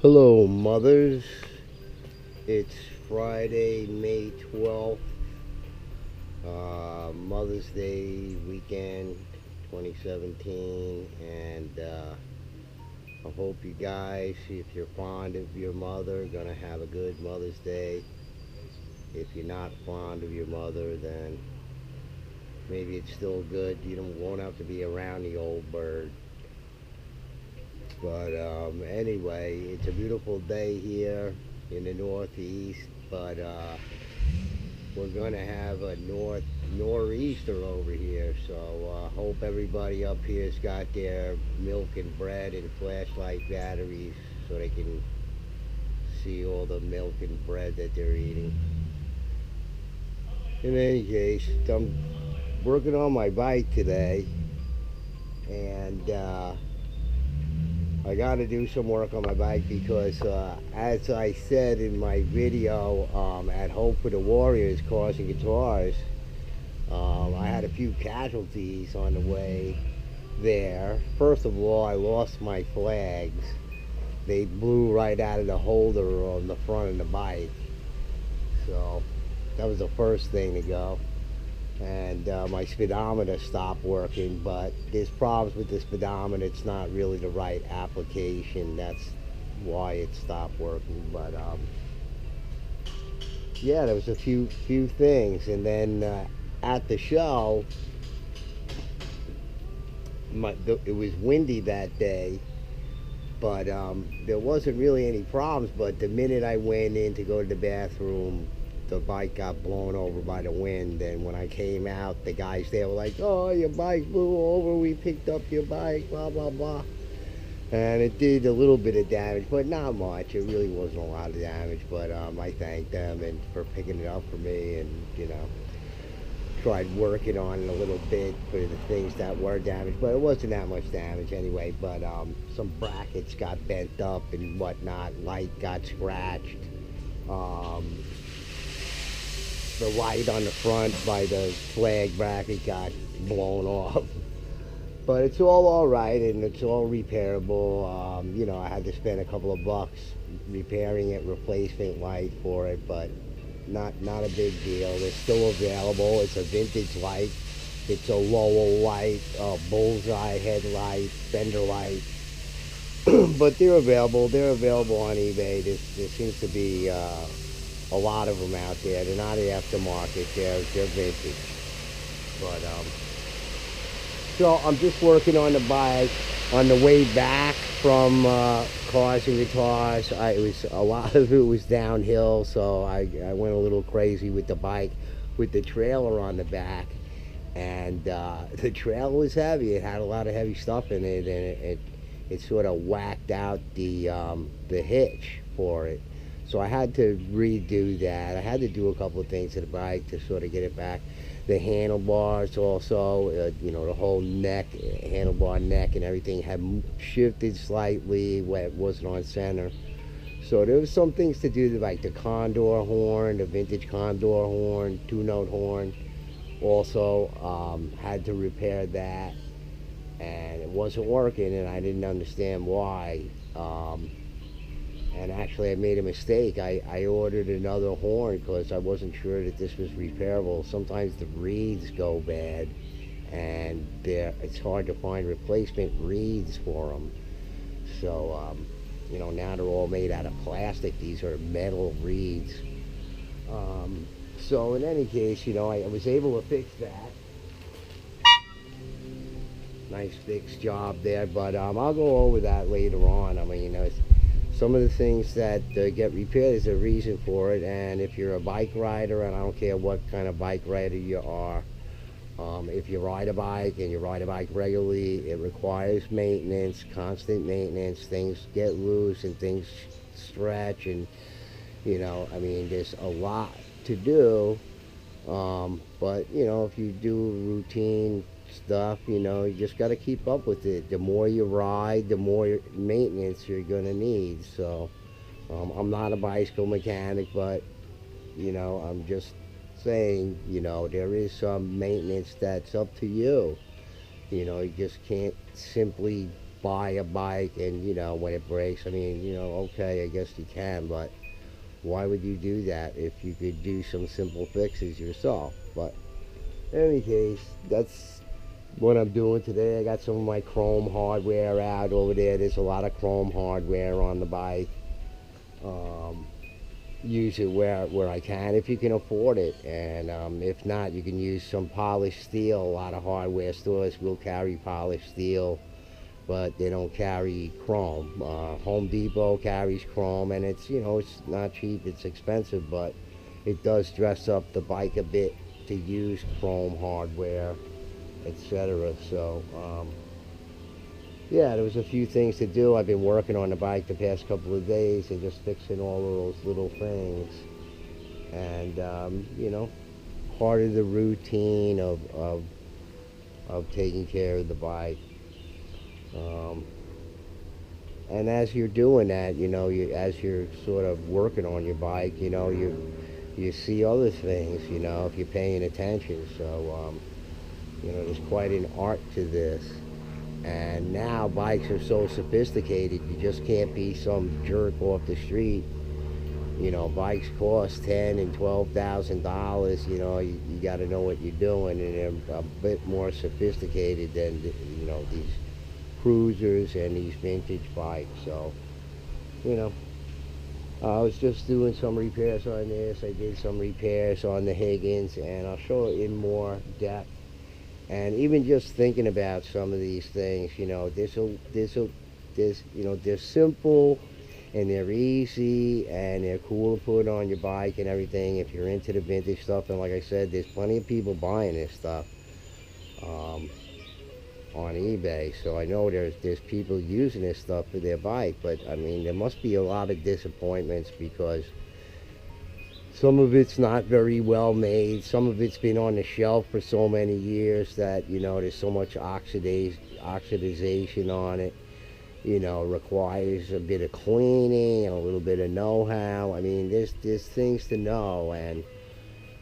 Hello, mothers. It's Friday, May 12th, Mother's Day weekend 2017. And I hope you guys, if you're fond of your mother, gonna have a good Mother's Day. If you're not fond of your mother, then maybe it's still good. You won't have to be around the old bird. But anyway, it's a beautiful day here in the Northeast, but we're going to have a nor'easter over here. So hope everybody up here's got their milk and bread and flashlight batteries so they can see all the milk and bread that they're eating. In any case, I'm working on my bike today, and I got to do some work on my bike because, as I said in my video at Hope for the Warriors, Cars and Guitars, I had a few casualties on the way there. First of all, I lost my flags. They blew right out of the holder on the front of the bike. So that was the first thing to go. And my speedometer stopped working, but there's problems with the speedometer. It's not really the right application. That's why it stopped working. But yeah, there was a few things. And then at the show, it was windy that day, but there wasn't really any problems. But the minute I went in to go to the bathroom, the bike got blown over by the wind. And when I came out, the guys there were like, "Oh, your bike blew over. We picked up your bike, blah, blah, blah." And it did a little bit of damage, but not much. It really wasn't a lot of damage. But I thanked them and for picking it up for me, and tried working on it a little bit for the things that were damaged. But it wasn't that much damage anyway. But some brackets got bent up and whatnot. Light got scratched. The light on the front by the flag bracket got blown off. But it's all right, and it's all repairable. I had to spend a couple of bucks repairing it, replacement light for it, but not a big deal. They're still available. It's a vintage light. It's a Lowell light, bullseye headlight, fender light. But they're available. They're available on eBay. There seems to be a lot of them out there. They're not aftermarket. They're vintage. But so I'm just working on the bike. On the way back from Cars and Guitars, it was a lot of it was downhill, so I went a little crazy with the bike, with the trailer on the back, and the trailer was heavy. It had a lot of heavy stuff in it, and it sort of whacked out the hitch for it. So I had to redo that. I had to do a couple of things to the bike to sort of get it back. The handlebars also, the whole neck, handlebar neck and everything had shifted slightly where it wasn't on center. So there was some things to do, like the condor horn, the vintage condor horn, two-note horn. Also had to repair that, and it wasn't working, and I didn't understand why. And actually I made a mistake. I ordered another horn because I wasn't sure that this was repairable. Sometimes the reeds go bad, and it's hard to find replacement reeds for them. So now they're all made out of plastic. These are metal reeds. So in any case, I was able to fix that. Nice fixed job there, but I'll go over that later on. I mean, some of the things that get repaired is a reason for it. And if you're a bike rider, and I don't care what kind of bike rider you are, if you ride a bike and you ride a bike regularly, it requires maintenance, constant maintenance. Things get loose and things stretch, and there's a lot to do. But if you do routine stuff, you just got to keep up with it. The more you ride, the more maintenance you're gonna need. So I'm not a bicycle mechanic, but I'm just saying, there is some maintenance that's up to you. You just can't simply buy a bike and, when it breaks, I mean, okay, I guess you can, but why would you do that if you could do some simple fixes yourself? But in any case, that's what I'm doing today. I got some of my chrome hardware out over there. There's a lot of chrome hardware on the bike. Um, Use it where I can if you can afford it, and if not, you can use some polished steel. A lot of hardware stores will carry polished steel, but they don't carry chrome. Home Depot carries chrome, and it's not cheap, it's expensive, but it does dress up the bike a bit to use chrome hardware, etc. So yeah, there was a few things to do. I've been working on the bike the past couple of days and just fixing all of those little things. And, part of the routine of taking care of the bike. Um, and as you're doing that, as you're sort of working on your bike, you see other things, if you're paying attention. So, there's quite an art to this. And now bikes are so sophisticated, you just can't be some jerk off the street. Bikes cost $10,000 and $12,000. You got to know what you're doing, and they're a bit more sophisticated than these cruisers and these vintage bikes. So, I was just doing some repairs on this. I did some repairs on the Higgins, and I'll show it in more depth. And even just thinking about some of these things, they're simple and they're easy and they're cool to put on your bike and everything if you're into the vintage stuff. And like I said, there's plenty of people buying this stuff on eBay. So I know there's people using this stuff for their bike, but I mean, there must be a lot of disappointments because some of it's not very well made. Some of it's been on the shelf for so many years that, there's so much oxidization on it. Requires a bit of cleaning and a little bit of know-how. I mean, there's things to know. And,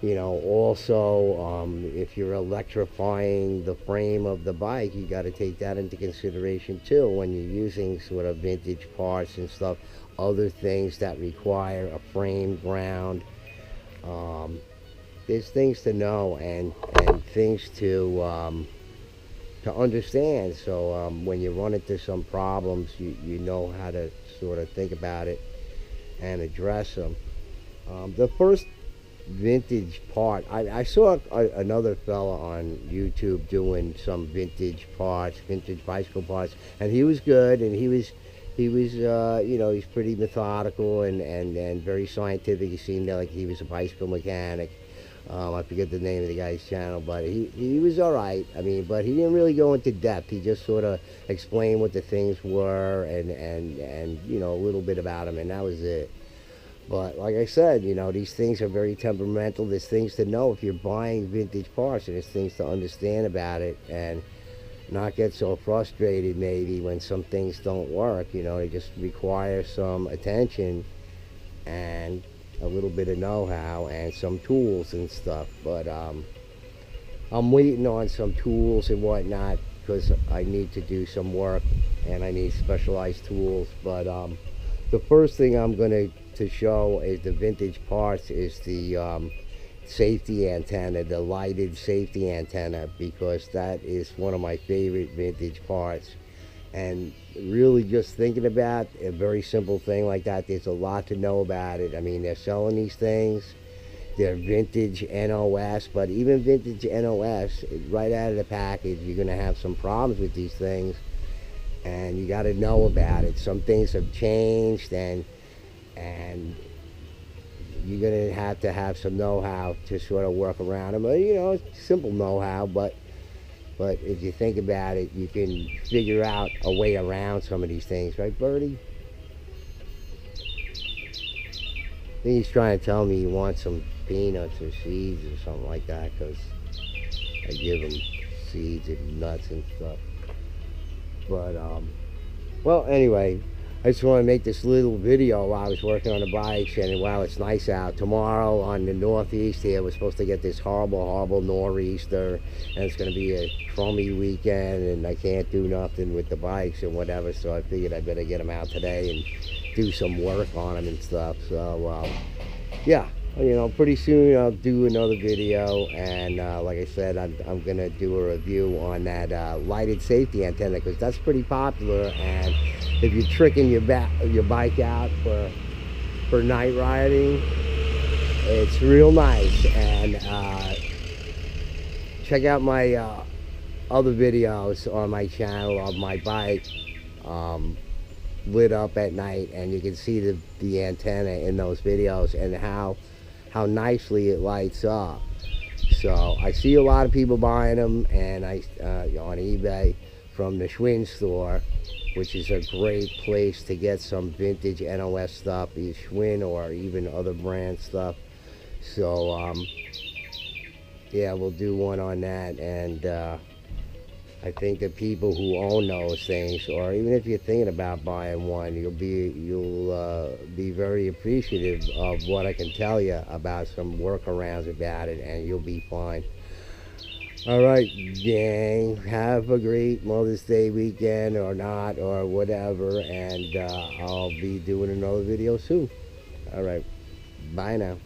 also, if you're electrifying the frame of the bike, you got to take that into consideration too when you're using sort of vintage parts and stuff. Other things that require a frame ground. There's things to know and things to understand. So when you run into some problems, you know how to sort of think about it and address them. The first vintage part, I saw another fella on YouTube doing some vintage parts, vintage bicycle parts, and he was good, and he was he's pretty methodical and very scientific. He seemed like he was a bicycle mechanic. I forget the name of the guy's channel, but he was all right. I mean, but he didn't really go into depth. He just sort of explained what the things were and a little bit about them, and that was it. But like I said, these things are very temperamental. There's things to know if you're buying vintage parts, and there's things to understand about it and not get so frustrated maybe when some things don't work. They just require some attention and a little bit of know-how and some tools and stuff. But I'm waiting on some tools and whatnot because I need to do some work and I need specialized tools. But the first thing I'm going to show is the vintage parts is the safety antenna, the lighted safety antenna, because that is one of my favorite vintage parts. And really just thinking about a very simple thing like that, there's a lot to know about it. I mean, they're selling these things, they're vintage NOS, but even vintage NOS, right out of the package, you're going to have some problems with these things, and you got to know about it. Some things have changed, and you're going to have some know-how to sort of work around them. It's simple know-how, but if you think about it, you can figure out a way around some of these things, right, Birdie? I think he's trying to tell me he wants some peanuts or seeds or something like that, because I give him seeds and nuts and stuff. But, well, anyway, I just want to make this little video while I was working on the bikes, and while it's nice out. Tomorrow on the northeast here, we're supposed to get this horrible nor'easter, and it's going to be a crummy weekend, and I can't do nothing with the bikes and whatever, so I figured I better get them out today and do some work on them and stuff. So yeah, you know, pretty soon I'll do another video, and like I said, I'm gonna do a review on that lighted safety antenna, because that's pretty popular. And if you're tricking your bike out for night riding, it's real nice. And check out my other videos on my channel of my bike lit up at night, and you can see the antenna in those videos and how nicely it lights up. So I see a lot of people buying them, and on eBay from the Schwinn store, which is a great place to get some vintage NOS stuff, either Schwinn or even other brand stuff. So yeah, we'll do one on that. And I think that people who own those things, or even if you're thinking about buying one, you'll be very appreciative of what I can tell you about some workarounds about it, and you'll be fine. All right, gang, have a great Mother's Day weekend, or not, or whatever, and I'll be doing another video soon. All right, bye now.